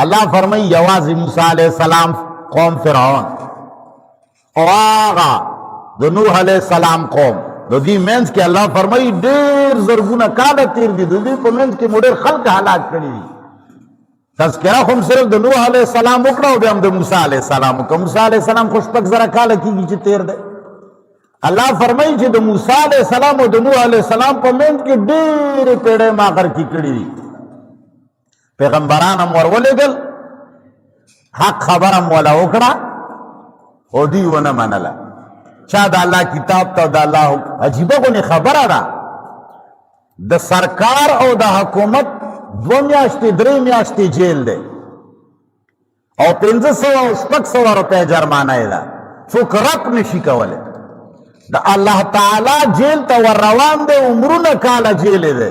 اللہ فرمائی یوازی موسیٰ علیہ السلام قوم فرعون او آغا دو نوح علیہ السلام قوم دو دی منز کے اللہ فرمائی دیر زرگونہ کالا تیر دی دو دی پا منز کے مدیر خلق حالات کری دی تذکرہ خم صرف دو نوح علیہ السلام اکڑا ہو بیام دو موسیٰ علیہ السلام کہ موسیٰ علیہ السلام خوشتک ذرا کالا کی گی چی تیر دے اللہ فرمائی چی دو موسیٰ علیہ السلام و دو نوح علیہ السلام پا منز کے دیر پیڑے ماغر کی کری دی پیغمبران ورولے گل حق خبرم والا اکڑا او دیونا منلا چاہ دا اللہ کتاب تا دا اللہ عجیبہ کنی خبر دا دا سرکار او دا حکومت 2 میاشتی 3 میاشتی جیل دے او 500 روپے جرمانہ دا چوک رق نشی کولے دا اللہ تعالی جیل تا ورروان دے عمرون کالا جیل دے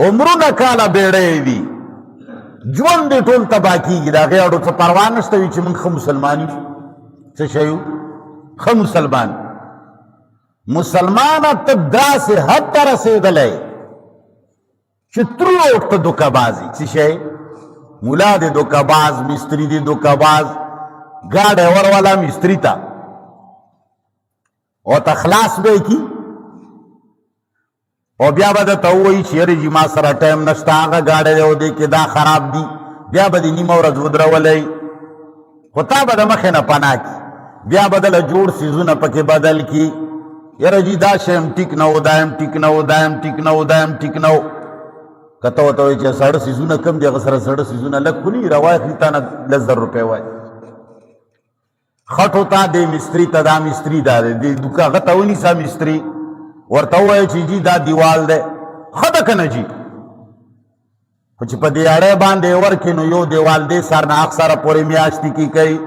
عمرون کالا بیڑے دی جون دی ٹول تبا کی گی دا غیرو تا پروانشتوی چی من خم مسلمانی چا شیو خم مسلمان مسلمان تب دا سے حد تا رسیدلے چی تروک تا دکا بازی چی شی مولا دی دکا باز مستری دی دکا باز گاڑے وروالا مستری تا او تخلاص بے کی او بیا با دا تاوئی چیری جی ما سر ٹیم نشتا آگا گاڑے دے او دے کے دا خراب دی بیا با دی نیم ورد ودرولی خطا با دا مخینا پانا کی بیا با دا لجوڑ سیزونا پاکی بدل کی یر جی دا شیم ٹک نو دائم ٹک نو دائم ٹک نو دائم ٹک نو کتاو تاوئی چی ساڑھ سیزونا کم دی اغسر ساڑھ سیزونا لکھنی روائی خیتانا 10,000 روپے وائی خطو تا دے مستری تا دا مستری دا دے دکا غطاونی سا مستری ورطاوئی چی جی دا دیوال دے خدا کنا جی کچھ پا دیارے باندے ورکنو یو دیوال دے سارنا اکسارا پوری میاشتی کی کئی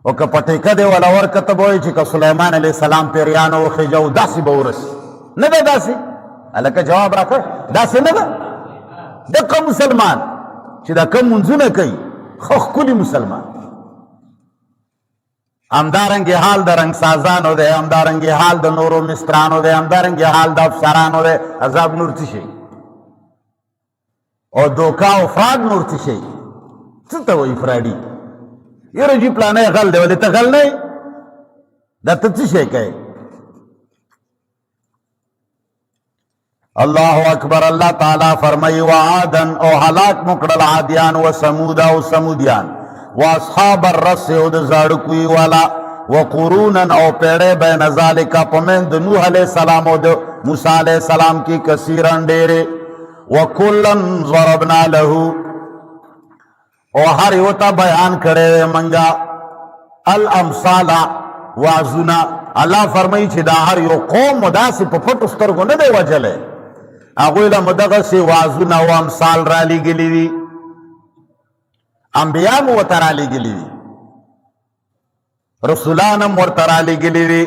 وکا پتیکا دے والا ورکتبوئی چی که سلیمان علیہ السلام پیریانو خجاو داسی باورسی ندا داسی اللہ کا جواب رکھا داسی ندا دا کم مسلمان چی دا کم منزو نکئی خوخ کلی مسلمان امدارنگی حال دا رنگ سازانو دے امدارنگی حال دا نورو مسترانو دے امدارنگی حال دا افسرانو دے عذاب نور تشی او دوکا و فراڈ نور تشی چلتا وہی فرادی یہ رجی پلانے غل دے ولی تا غل نہیں دا تشی کہے اللہ اکبر اللہ تعالیٰ فرمائی وعادن او حلاک مکڑل عادیان و سمودا و سمودیان واصحاب الرس او د زاڑکوی والا وقرونا او پیڑے بین ذالکا پمند نوح علیہ السلام او د موسیٰ علیہ السلام کی کثیرن ڈیرے وکلن ضربنا لہو او ہر یوتا بیان کرے منگا الامثال وعزنا اللہ فرمائی چھ دا ہر یو قوم دا سی پپٹ استرگو ندے وجلے اگویلا مدغا سی وعزنا و امثال را لی گلی دی انبیاء مو ترالی گلی دی رسولانم ور ترالی گلی دی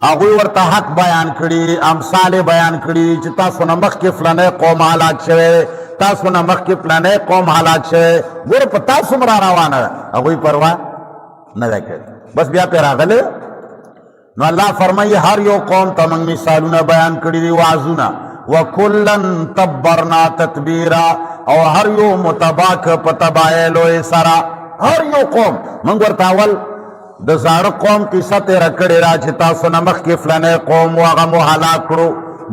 اگوی ورطا حق بیان کری امثال بیان کری چی تاسو نمخ کی فلانے قوم حلاک شوے تاسو نمخ کی فلانے قوم حلاک شوے گور پا تاسو مرا روانا اگوی پروا ندا کری بس بیا پیر آگلے نو اللہ فرمائی ہر یو قوم تا منگ مثالونا بیان کری دی وعزونا وَكُلًّا تَبَّرْنَا تَتْبِيرًا او ہر یو متباک پتبائلو سرا ہر یو قوم منگور تاول دزار قوم کی سطح رکڑی را چھتا سنمخ کی فلانے قوم واغا مو حلاک کرو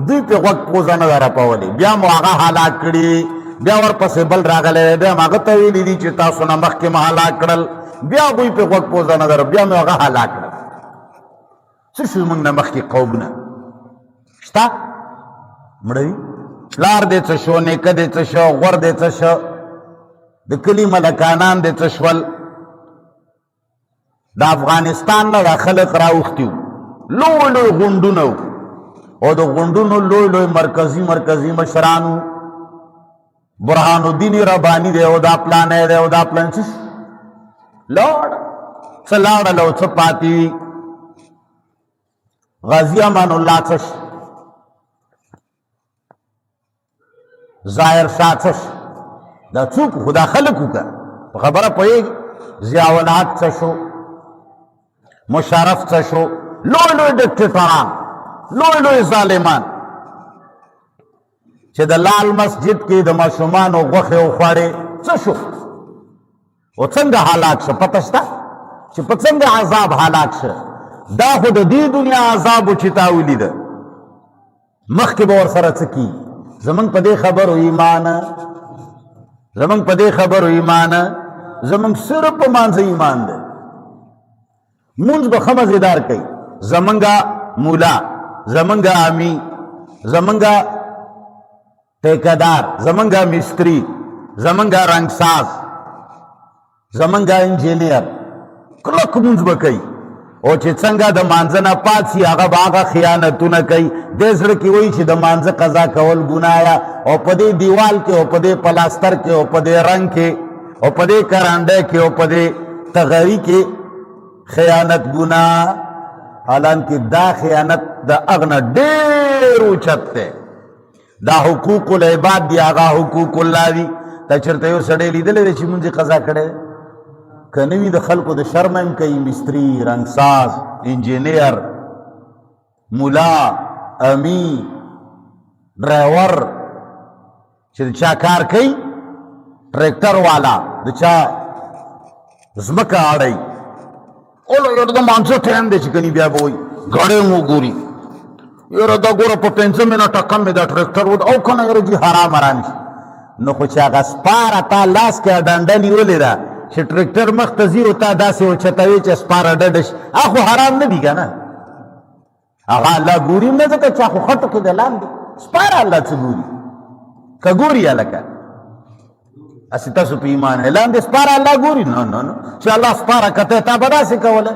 دی پی وقت پوزا ندارا پاولی بیا مو آغا حلاک کری بیا ور پس بل راگلے بیا ماغا تویلی دی چھتا سنمخ کی محلاک کرل بیا گوی پی وقت پوزا ندارا بیا مو آغا حلاک کرل سشو منگ نمخ کی قومنا شتا مڑی لار دے چشو نیکہ دے چشو غور دے چشو دے کلی ملکانان دے چشول دا افغانستان نا دا خلق راوختیو لوی لوی غنڈونو او دا غنڈونو لوی لوی مرکزی مشرانو برحان الدین ربانی دے او دا پلانے دے او دا پلان چش لوڑ چلاڑ لو چپاتی غازی امان اللہ چش ظاہر شاہ چش دا چوک خدا خلقو کا خبرہ پوئے زیاولات چشو مشارف چشو لوی لوی ڈکٹیٹران لوی لوی ظالمان چې د لال مسجد کې د ماشومانو غوښې وخوړې څه شو او څنګه هلاک شه پته شته چې په څنګه عذاب هلاک شه دا خو د دې دنیا عذاب و چې تا ولیده مخکې به ورسره څه کي زمونږ په دې خبرو ایمان زمونږ صرف په مانځه ایمان دی مونځ به ښه مزېدار کوي زمونږه مولا زمونږه امي زمونږه ټیکهدار زمونږه مستري زمونږه رنګساز زمونږه انجینیر کلک مونځ به کوي او چې څنګه د مانځه نه پاتسي هغه به هغه خیانتونه کوي دې زړه کې وایي چې د مانځه قضا کول ګناه او په دې دیوال کې او په دې پلاستر کې او په دې رنګ کې او په دې کرانډه کې او په دې تغری کې خیانت ګناه حالانکه دا خیانت د اغنه ډېر اوچت دی دا حقوق العباد دی هغه حقوق الله دي ته چېرته یو سړی لیدلی دی چې مونځ یې قضا کړی که نه وي د خلکو د شرم هم کوي مستري رنګساز انجینیر مولا امي ډرایور چې د چا کار کوي ټریکټر والا د چا ځمکه اړوي اوله یاره د مانځه ټایم دی چې کني بیا به وایي ګاډی مو ګوري یاره دا ګوره په 5 منټه کم مې دا ټریکټر ود او که نه یاره جي حرام شي نو خو چې هغه سپاره تا لاس کې ډنډه نیولې ده چې ټریکټر مخ ته ځي او تا داسې اوچتوي چې سپاره ډډه شي هغه خو حرام نه دي که نه هغه الله ګوري نه ځکه چې خو خټو کې د لاندې سپاره الله څه ګوري که ګوري هلکه اسې تاسو په ایمان لاندې سپاره الله ګوري نه نه نه چې الله سپاره کته تا به داسې کوله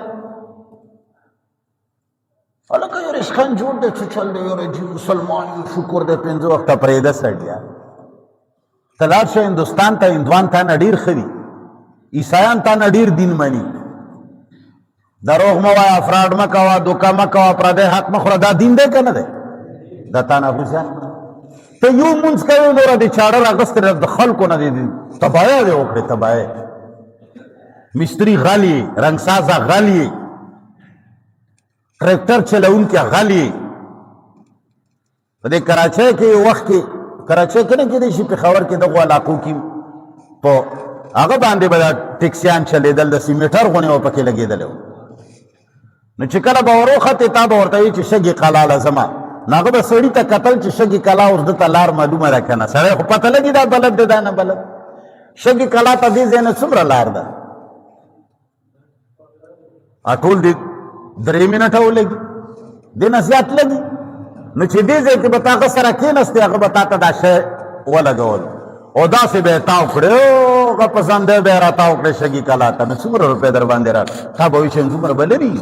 هلکه یو رشخند جوړ دی څه چل دی یاره جي مسلمان یو شکر دی 5 وخته پرېږده سړیا ته لاړ شه هندوستان ته هندوان تا نه ډېر ښه دي عیسایان تا نه ډېر دین مني دروغ مه وایه فراډ مه کوه دوکه مه کوه پردی حق مه خوره دا دین دی که نه دی دا تا نه هوښیار ته یو مونځ کوې نوره د چاړه راغستې د خلکو نه دی تباهی دې وکړې تباهی مستري غل یې رنګسازه غل یې ټریکټر چلونکی غل یې په دې کراچۍ کې یو وخت کې کراچۍ کې نه کېدی شي پېښور کې دغو علاقو کې په هغه باندې به دا ټیکسیان چلېدل د سیمیټر غونې و پکې لګېدلی و نو چې کله به ور وختې تا به ورته وي چې شګې قلا لازمه نو هغه به سړي ته کتل چې شګې کلا اوس ده ته لار معلومه ده که نه سړی خو پته لګي دا بلد دی دا نه بلد شګې کلا ته دې ځای نه څومره لار ده ټول دې 3 منټه ولګي دې نه زیات لګي نو چې دې ځای کې به تا هغه سره کېناستې هغه به تا ته دا شی ولګول او داسې به یې تاو کړې هغه پسندی به یې را تاو کړې شګي کلا ته نو څومره روپۍ در باندې راکړه تا به وایي چې څومره به لري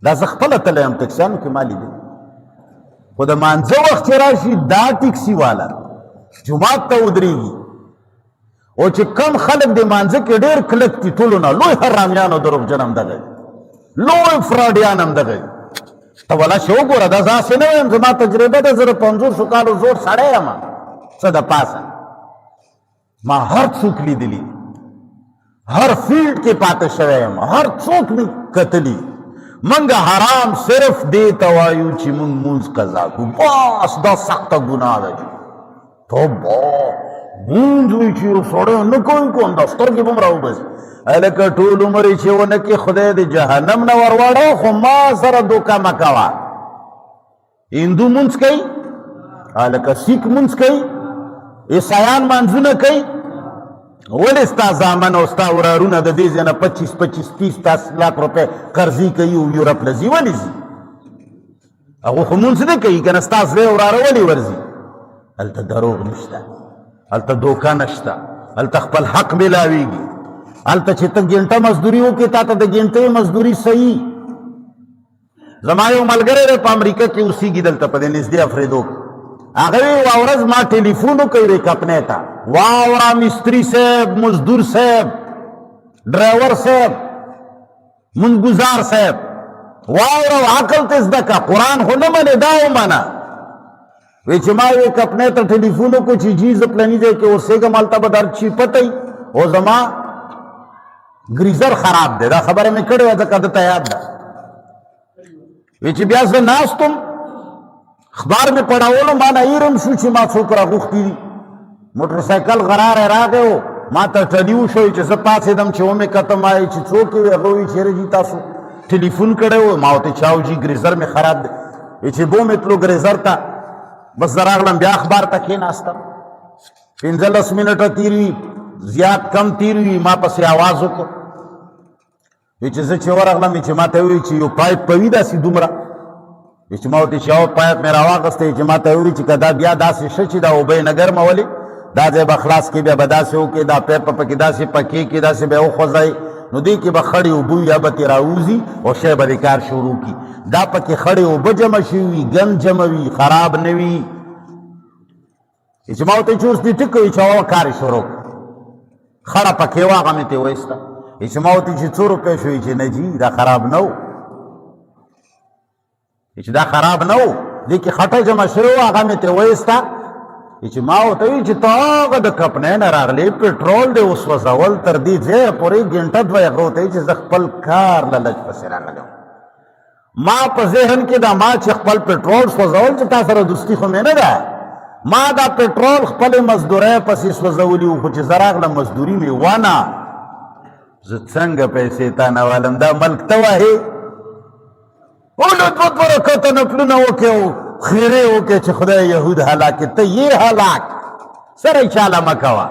دا زه خپله تلی یم ټکسیانو کې ما لیدل خو د مانځه وخت چې راشي دا ټکسي والا جومات ته ودرېږي او چې کم خلک د مانځه کې ډېر کلک دي ټولو نه لوی حرامیان او دروغجن هم دغه لوی فراډیان هم دغه ته ولا شی وګوره دا زه هسې نه وایم زما تجربه ده زه د 500 کالو زوړ سړی یم څه د پاسه ما هر څوک لیدلي هر فیلډ کې پاتې شوی یم هر څوک مې کتلي منګه حرام صرف دې ته وایو چې مونږ مونځ قضا کړو بس دا سخته ګناه ده توبه مونځ وایي چې یو سړی نه کوي کوم دا سترګې به م راوباسي هلکه ټول عمر یې چې ونه کړي خدای د جهنم نه ورواړو خو ما سره دوکه مه کوه هندو مونځ کوي هلکه سیک مونځ کوي عیسایان مانځونه کوي ولې ستا زامن او ستا ورارونه د دې ځای نه 25-30 لاک روپۍ قرضې کوي او یورپ له ځي ولې ځي هغو خو مونځ نه کوي که نه ستا زوی وراره ولې ورځي هلته دروغ نشته هلته دوکه نشته هلته خپل حق میلاویږي هلته چې ته ګینټه مزدوري وکړې تا ته د ګینټې مزدوري صحیح زما یو ملګری دی په امریکا کې اوسېږي دلته په دې نږدې افریدو هغه یوه ورځ ما ټلیفون وکړی دی کپنۍ ته واوره مستري صاحب مزدور صاحب ډرایور صاحب منځګزار صاحب واوره عقل ته زده کړه قرآن خو نه منې دا ومنه وی چې ما یوې کپنۍ ته ټلیفون وکړو چې جي زه پلني ځای کې اوسېږم هلته به در چی پته وي او زما ګریزر خراب دی دا خبره مې کړې وه ځکه دته یاد ده وی چې بیا زه ناست وم اخبار می پڑھاولو ما نه ایرم شو چې ما څوک راغوښتي دي موټر سایکل غراره راغی و ما ته ټلیو شوی چې زه پاڅېدم چې ومې کتم وایي چې څوک یې هغه وایي چېرې ځي تاسو ټلیفون کړی و ما ورته چا وجي ګریزر مې خراب دی وایي چې بو مې تلو ګریزر ته بس زه راغلم بیا اخبار ته کېناستم 15 منټه تېر وي زیات کم تېر وي ما پسې آواز وکړ وایي چې زه چې ورغلم چې ما ته وایي چې یو پایپ په وي داسې دومره وایي چې ما ورته چې یو پایپ مې راواغستی چې ما ته وایي چې که دا بیا داسې ښه چې دا اوبه یې نه ګرمولې دا ځای به خلاص کې بیا به داسې وکړې دا پیپ پکې داسې پکې کې داسې به یې وخوځئ نو دې کې به خړې اوبه یا به ترې راوځي او شی به دې کار شروع کړي دا پکې خړې اوبه جمع شوي وي ګند جمع وي خراب نه وي چې ما ورته چې اوس دې ټیک کوي چې هغه کار یې شروع کړ خړه پکې وه هغه مې ترې وایسته چې ما ورته چې 100 روپۍ شوي چې نه جي دا خراب نه و چې دا خراب نه و دې کې خټه جمع شوې وه هغه مې ترې وایسته چې ما ورته وایي چې ته هغه د کمپنۍ نه راغلی پټرول دې وسوځول تر دې ځایه پورې ګنټه دوه هغه ورته وایي چې زه خپل کار له لږ پسې راغلی ما په ذهن کې دا ما چې خپل پټرول سوځول چې تا سره دوستي خو مې نه ده ما دا پټرول خپلې مزدورۍ پسې سوځولي وو خو چې زه راغلم مزدوري مې ونه زه څنګه پیسې تا نه والم دا ملک ته وهې اولو دوه دوه رکعته نفلونه وکړې خیرے ہو کے چھ خدا یہود ہلاک تے یہ ہلاک سر چالا مکوا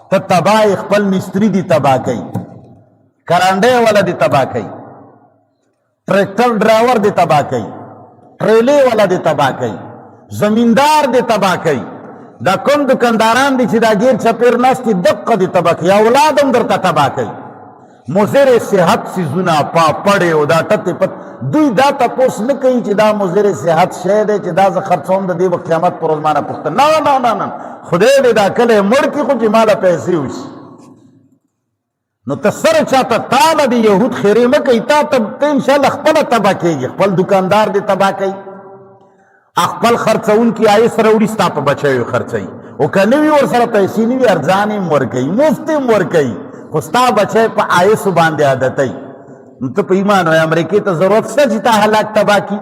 تو تباہ اخپل مستری دی تباہ کئی کرانڈے والا دی تباہ کئی ٹریکٹر ڈرائیور دی تباہ کئی ٹریلے والا دی تباہ کئی زمیندار دی تباہ کئی دا کم دکانداران دی چھ دا گیر چپیر ناستی دقا دی تباہ کئی اولادم در تا تباہ کئی مزر صحت سی زنا پا پڑے او دا تت پت دوی دا تپوس نه کوي چې دا مزر صحت شی دی چې دا زه خرڅوم د دې قیامت پر ورځ مانه پوښتنه نه نه نه خدای دې دا کله مړ کړي خو چې ماله پیسې وشي نو ته سره چاته تاله د یهود خیرې مه کوي تا ته انشاءالله خپله تباه کېږي خپل دکاندار دې تباه کوي خپل خرڅوونکي آیې سره وړي ستا په بچیو خرڅوي او که نه وي ورسره پیسې نه وي ارزانې هم ورکوي مفت هم ورکوي خو ستا بچی په آیسو باندې عادتوي نو ته په ایمان وایي امریکې ته ضرورت شته چې تا هلاک تباه کي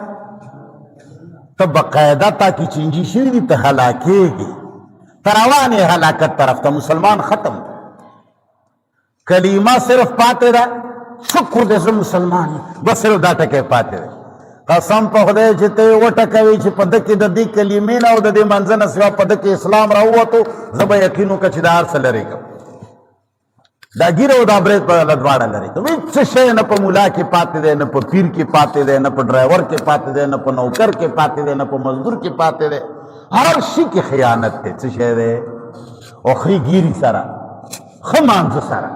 ته باقاعده تا کې چینجي شوي دي ته هلاکېږي ته روان یې هلاکت طرف ته مسلمان ختم کلمه صرف پاتې ده شکر دې زه مسلمان یم بس صرف دا ټکی پاتې دی قسم په خدای چې ته یې وټکوي چې په ده کې د دې کلمې نه او د دې منځه نه سوا په ده کې اسلام راووتو زه به یقین وکړه چې دا هر څه لرې کړم دا ګیره او دا برید په دواړه لري کوم هیڅ شی نه په ملا کې پاتې دی نه په پیر کې پاتې دی نه په ډرایور کې پاتې دی نه په نوکر کې پاتې دی نه په مزدور کې پاتې دی هر شي کې خیانت دی څه شی دی او ښې ګیري سره ښه مانځه سره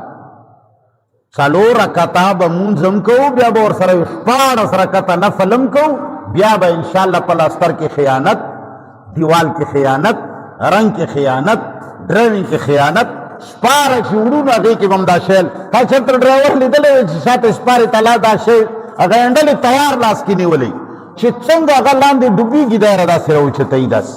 4 رکعته به مونځ هم کوو بیا به ورسره 14 رکعته نفل هم کوو بیا به انشاءالله پلاستر کې خیانت دیوال کې خیانت رنګ کې خیانت ډرایوینګ کې خیانت سپاره چې وړو هغې کې به هم دا شیل تا چېرته ډرایور لیدلی وی چې شاته سپارې تلا دا شی هغه هینډل یې تیار لاس کې نیولی چې څنګه هغه لاندې ډوبېږي دا یې را داسې راوچتوي داسې